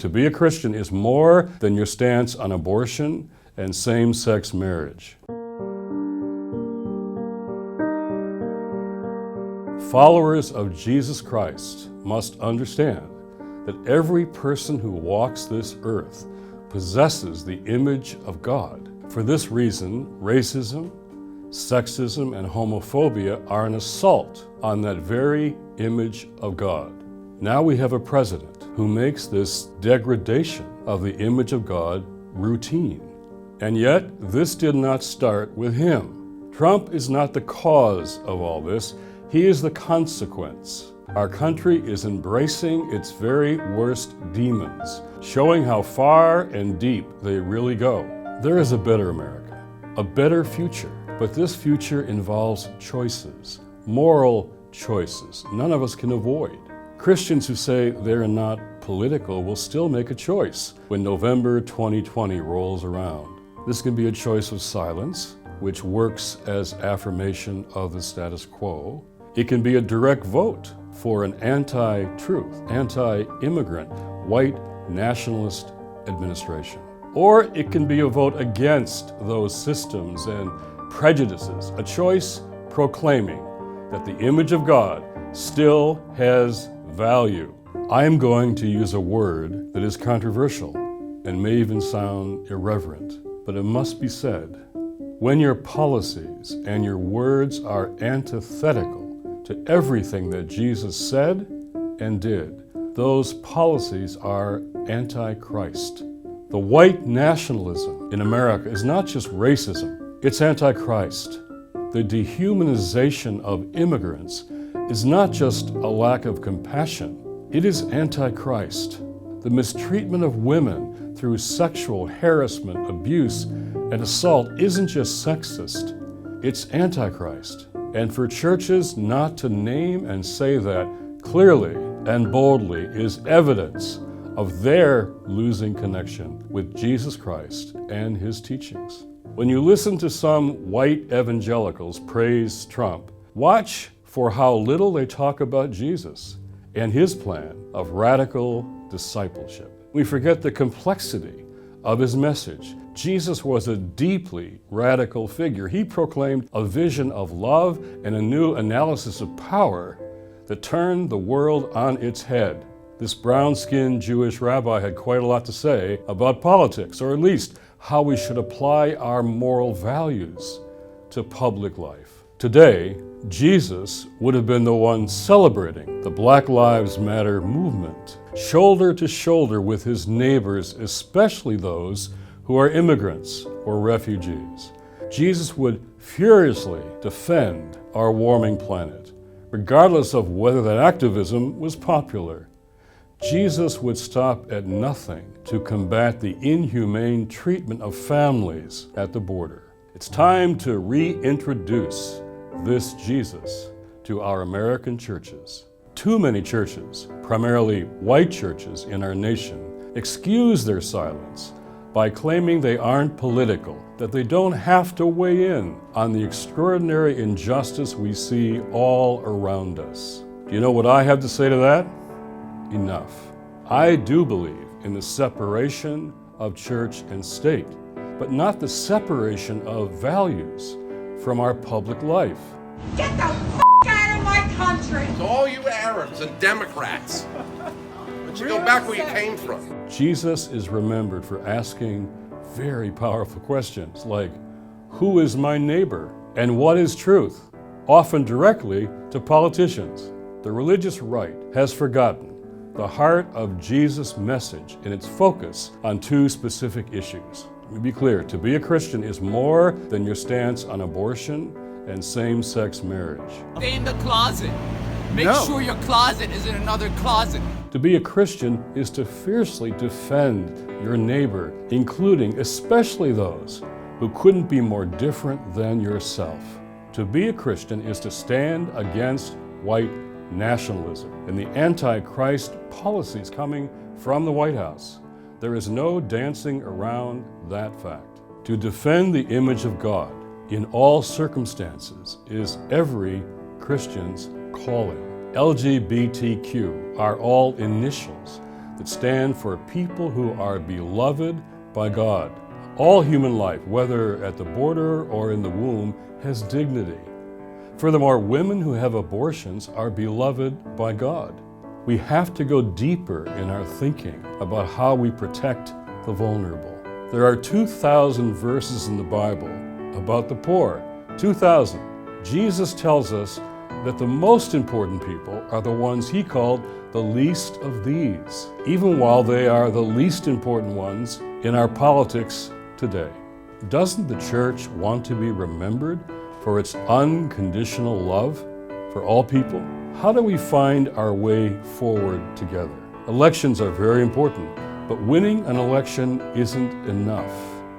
to be a Christian is more than your stance on abortion and same-sex marriage. Followers of Jesus Christ must understand that every person who walks this earth possesses the image of God. For this reason, racism, sexism, and homophobia are an assault on that very image of God. Now we have a president who makes this degradation of the image of God routine. And yet, this did not start with him. Trump is not the cause of all this. He is the consequence. Our country is embracing its very worst demons, showing how far and deep they really go. There is a better America, a better future, but this future involves choices, moral choices none of us can avoid. Christians who say they're not political will still make a choice when November 2020 rolls around. This can be a choice of silence, which works as affirmation of the status quo. It can be a direct vote for an anti-truth, anti-immigrant, white nationalist administration. Or it can be a vote against those systems and prejudices, a choice proclaiming that the image of God still has value. I am going to use a word that is controversial and may even sound irreverent, but it must be said. When your policies and your words are antithetical to everything that Jesus said and did, those policies are anti-Christ. The white nationalism in America is not just racism, it's anti-Christ. The dehumanization of immigrants is not just a lack of compassion, it is anti-Christ. The mistreatment of women through sexual harassment, abuse, and assault isn't just sexist, it's anti-Christ. And for churches not to name and say that clearly and boldly is evidence of their losing connection with Jesus Christ and his teachings. When you listen to some white evangelicals praise Trump, watch for how little they talk about Jesus and his plan of radical discipleship. We forget the complexity of his message. Jesus was a deeply radical figure. He proclaimed a vision of love and a new analysis of power that turned the world on its head. This brown-skinned Jewish rabbi had quite a lot to say about politics, or at least how we should apply our moral values to public life. Today, Jesus would have been the one celebrating the Black Lives Matter movement, shoulder to shoulder with his neighbors, especially those who are immigrants or refugees. Jesus would furiously defend our warming planet, regardless of whether that activism was popular. Jesus would stop at nothing to combat the inhumane treatment of families at the border. It's time to reintroduce this Jesus to our American churches. Too many churches, primarily white churches in our nation, excuse their silence by claiming they aren't political, that they don't have to weigh in on the extraordinary injustice we see all around us. Do you know what I have to say to that? Enough. I do believe in the separation of church and state, but not the separation of values from our public life. Get the f*** out of my country! To all you Arabs and Democrats, but you go back where you came from. Jesus is remembered for asking very powerful questions like, who is my neighbor and what is truth? Often directly to politicians. The religious right has forgotten the heart of Jesus' message and its focus on two specific issues. Let me be clear, to be a Christian is more than your stance on abortion and same-sex marriage. Stay in the closet. Make sure your closet is in another closet. To be a Christian is to fiercely defend your neighbor, including especially those who couldn't be more different than yourself. To be a Christian is to stand against white nationalism and the anti-Christ policies coming from the White House. There is no dancing around that fact. To defend the image of God in all circumstances is every Christian's calling. LGBTQ are all initials that stand for people who are beloved by God. All human life, whether at the border or in the womb, has dignity. Furthermore, women who have abortions are beloved by God. We have to go deeper in our thinking about how we protect the vulnerable. There are 2,000 verses in the Bible about the poor. 2,000. Jesus tells us that the most important people are the ones he called the least of these, even while they are the least important ones in our politics today. Doesn't the church want to be remembered for its unconditional love for all people? How do we find our way forward together? Elections are very important, but winning an election isn't enough.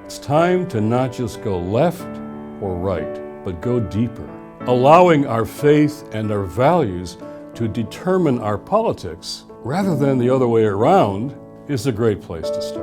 It's time to not just go left or right, but go deeper. Allowing our faith and our values to determine our politics, rather than the other way around, is a great place to start.